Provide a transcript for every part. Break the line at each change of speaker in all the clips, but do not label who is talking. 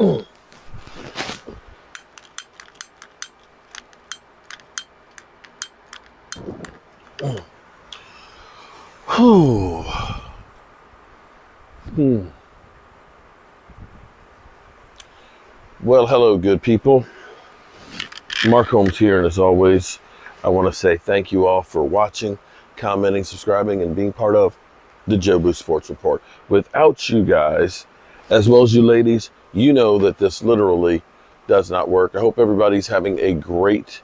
Whew. Well, hello, good people. Mark Holmes here, and as always, I want to say thank you all for watching, commenting, subscribing, and being part of the Jobu Sports Report. Without you guys, as well as you ladies, you know that this literally does not work. I hope everybody's having a great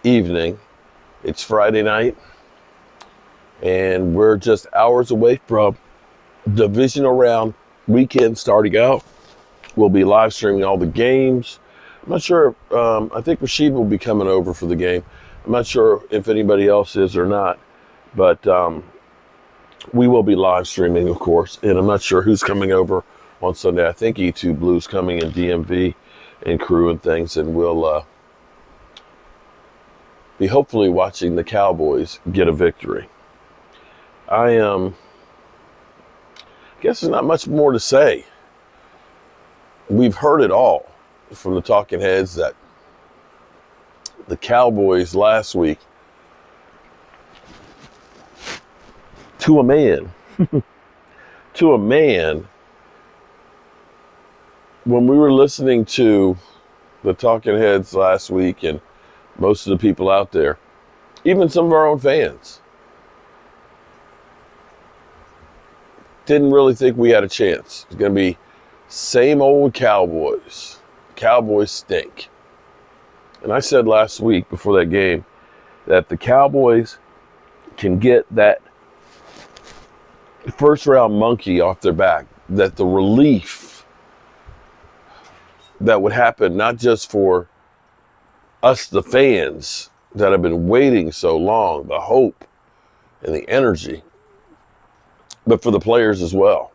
evening. It's Friday night, and we're just hours away from divisional round weekend starting out. We'll be live streaming all the games. I'm not sure. I think Rashid will be coming over for the game. I'm not sure if anybody else is or not, but we will be live streaming, of course. And I'm not sure who's coming over on Sunday. I think E2 Blue's coming in DMV and crew and things, and we'll be hopefully watching the Cowboys get a victory. I guess there's not much more to say. We've heard it all from the talking heads that the Cowboys last week, to a man, when we were listening to the talking heads last week and most of the people out there, even some of our own fans, didn't really think we had a chance. It's going to be same old Cowboys. Cowboys stink. And I said last week before that game that the Cowboys can get that first round monkey off their back, that the relief that would happen, not just for us, the fans that have been waiting so long, the hope and the energy, but for the players as well.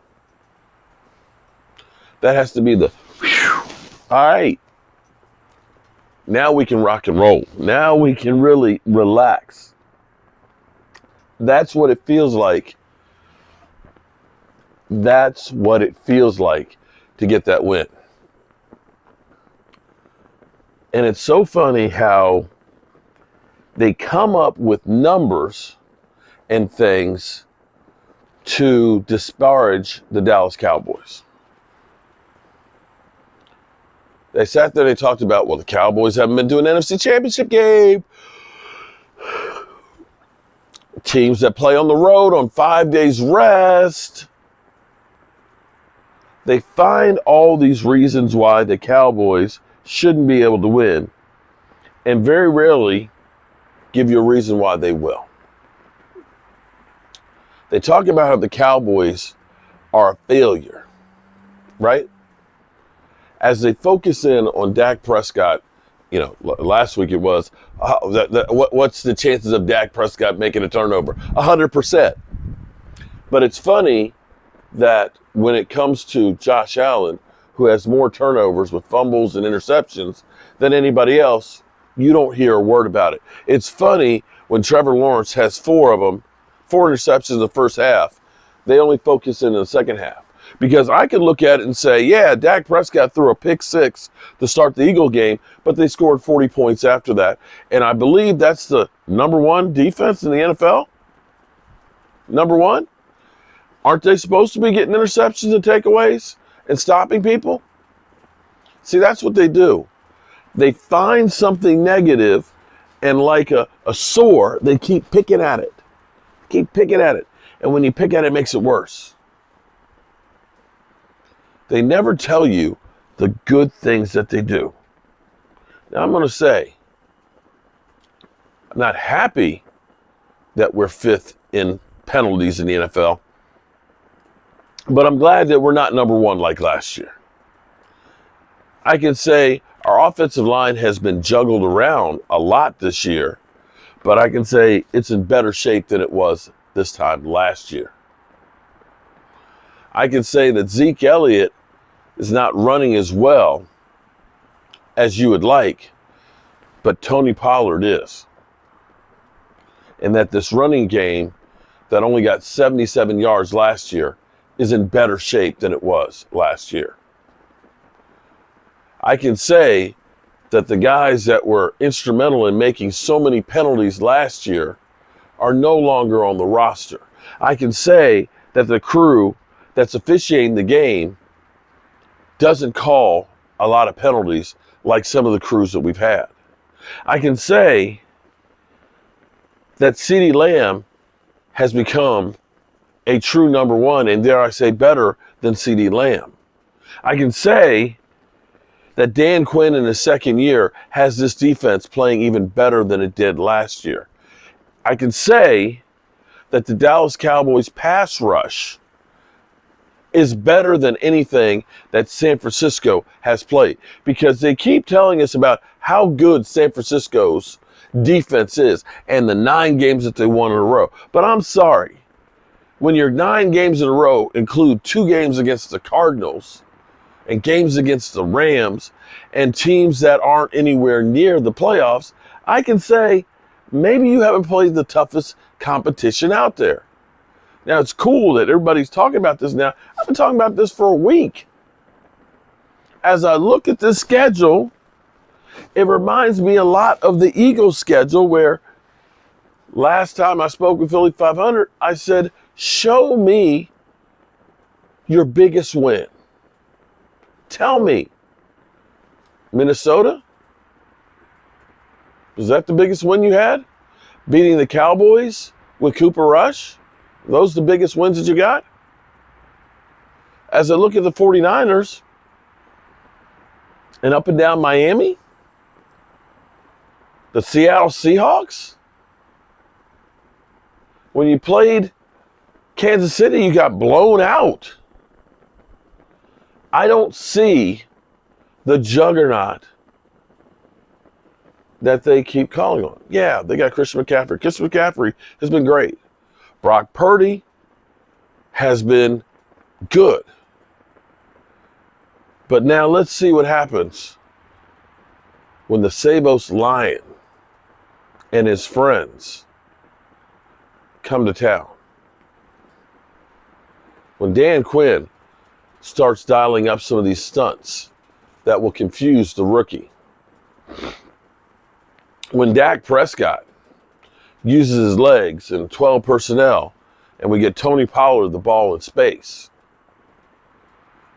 That has to be the, whew, all right, now we can rock and roll. Now we can really relax. That's what it feels like. That's what it feels like to get that win. And it's so funny how they come up with numbers and things to disparage the Dallas Cowboys. They sat there, they talked about, well, the Cowboys haven't been to an NFC Championship game. Teams that play on the road on 5 days rest. They find all these reasons why the Cowboys shouldn't be able to win, and very rarely give you a reason why they will. They talk about how the Cowboys are a failure, right? As they focus in on Dak Prescott, you know, last week it was, what's the chances of Dak Prescott making a turnover? 100%. But it's funny that when it comes to Josh Allen, who has more turnovers with fumbles and interceptions than anybody else, you don't hear a word about it. It's funny when Trevor Lawrence has 4 of them, 4 interceptions in the first half, they only focus in the second half. Because I could look at it and say, yeah, Dak Prescott threw a pick 6 to start the Eagle game, but they scored 40 points after that. And I believe that's the number 1 defense in the NFL. Number 1. Aren't they supposed to be getting interceptions and takeaways and stopping people? See, that's what they do. They find something negative, and like a sore, they keep picking at it. Keep picking at it. And when you pick at it, it makes it worse. They never tell you the good things that they do. Now, I'm going to say, I'm not happy that we're 5th in penalties in the NFL, but I'm glad that we're not number 1 like last year. I can say our offensive line has been juggled around a lot this year, but I can say it's in better shape than it was this time last year. I can say that Zeke Elliott is not running as well as you would like, but Tony Pollard is. And that this running game that only got 77 yards last year is in better shape than it was last year. I can say that the guys that were instrumental in making so many penalties last year are no longer on the roster. I can say that the crew that's officiating the game doesn't call a lot of penalties like some of the crews that we've had. I can say that CeeDee Lamb has become a true number one, and dare I say better than CeeDee Lamb. I can say that Dan Quinn in his second year has this defense playing even better than it did last year. I can say that the Dallas Cowboys pass rush is better than anything that San Francisco has played, because they keep telling us about how good San Francisco's defense is and the 9 games that they won in a row. But I'm sorry, when your 9 games in a row include 2 games against the Cardinals and games against the Rams and teams that aren't anywhere near the playoffs, I can say maybe you haven't played the toughest competition out there. Now, it's cool that everybody's talking about this now. I've been talking about this for a week. As I look at this schedule, it reminds me a lot of the Eagles schedule, where last time I spoke with Philly 500, I said, show me your biggest win. Tell me. Minnesota? Was that the biggest win you had? Beating the Cowboys with Cooper Rush? Those the biggest wins that you got? As I look at the 49ers and up and down Miami, the Seattle Seahawks, when you played Kansas City, you got blown out. I don't see the juggernaut that they keep calling on. Yeah, they got Christian McCaffrey. Christian McCaffrey has been great. Brock Purdy has been good. But now let's see what happens when the Savos Lion and his friends come to town. When Dan Quinn starts dialing up some of these stunts that will confuse the rookie. When Dak Prescott uses his legs in 12 personnel and we get Tony Pollard the ball in space.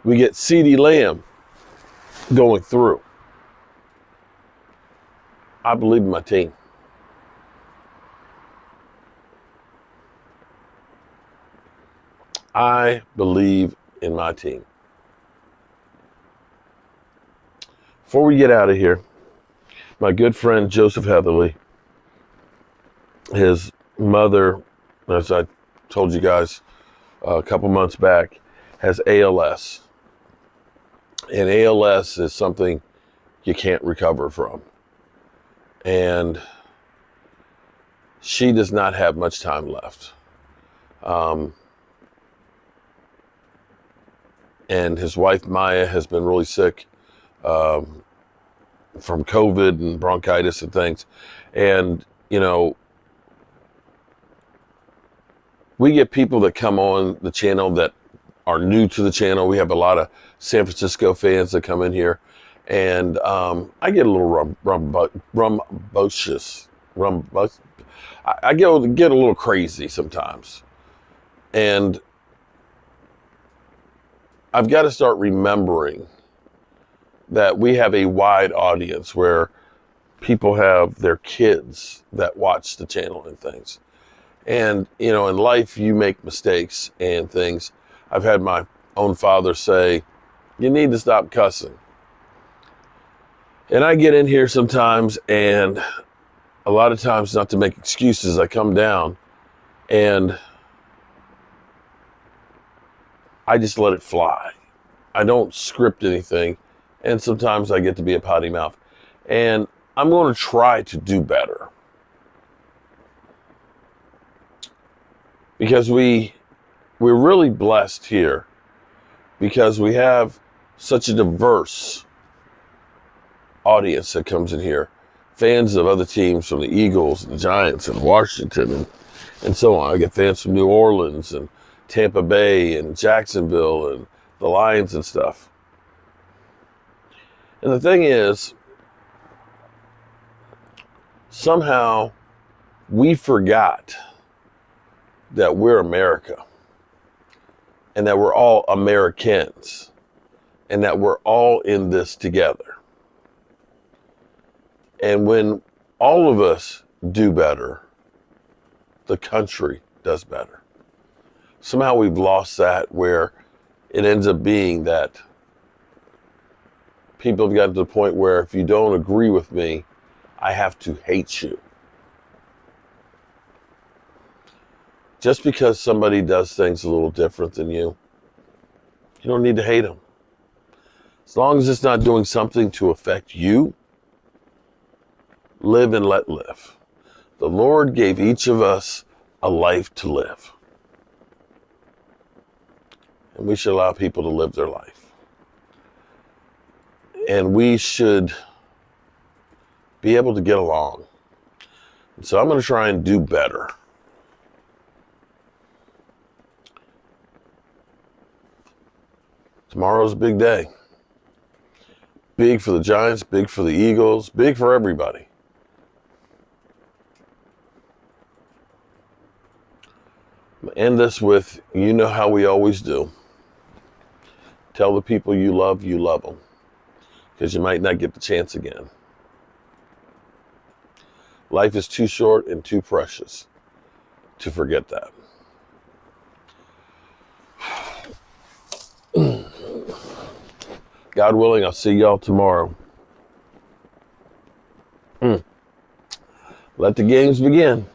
We get CeeDee Lamb going through. I believe in my team. I believe in my team. Before we get out of here, my good friend Joseph Heatherly, his mother, as I told you guys a couple months back, has ALS. And ALS is something you can't recover from. And she does not have much time left. And his wife, Maya, has been really sick from COVID and bronchitis and things. And, you know, we get people that come on the channel that are new to the channel. We have a lot of San Francisco fans that come in here. And I get a little rumbustious. I get a little crazy sometimes. And I've got to start remembering that we have a wide audience where people have their kids that watch the channel and things. And, you know, in life, you make mistakes and things. I've had my own father say, you need to stop cussing. And I get in here sometimes, and a lot of times, not to make excuses, I come down and I just let it fly. I don't script anything. And sometimes I get to be a potty mouth. And I'm going to try to do better. Because we're really blessed here, because we have such a diverse audience that comes in here. Fans of other teams, from the Eagles and the Giants and Washington and so on. I get fans from New Orleans and Tampa Bay and Jacksonville and the Lions and stuff. And the thing is, somehow we forgot that we're America and that we're all Americans and that we're all in this together. And when all of us do better, the country does better. Somehow we've lost that, where it ends up being that people have gotten to the point where if you don't agree with me, I have to hate you. Just because somebody does things a little different than you don't need to hate them. As long as it's not doing something to affect you, live and let live. The Lord gave each of us a life to live. And we should allow people to live their life. And we should be able to get along. And so I'm going to try and do better. Tomorrow's a big day. Big for the Giants, big for the Eagles, big for everybody. I'm going to end this with, you know how we always do. Tell the people you love them. Because you might not get the chance again. Life is too short and too precious to forget that. God willing, I'll see y'all tomorrow. Let the games begin.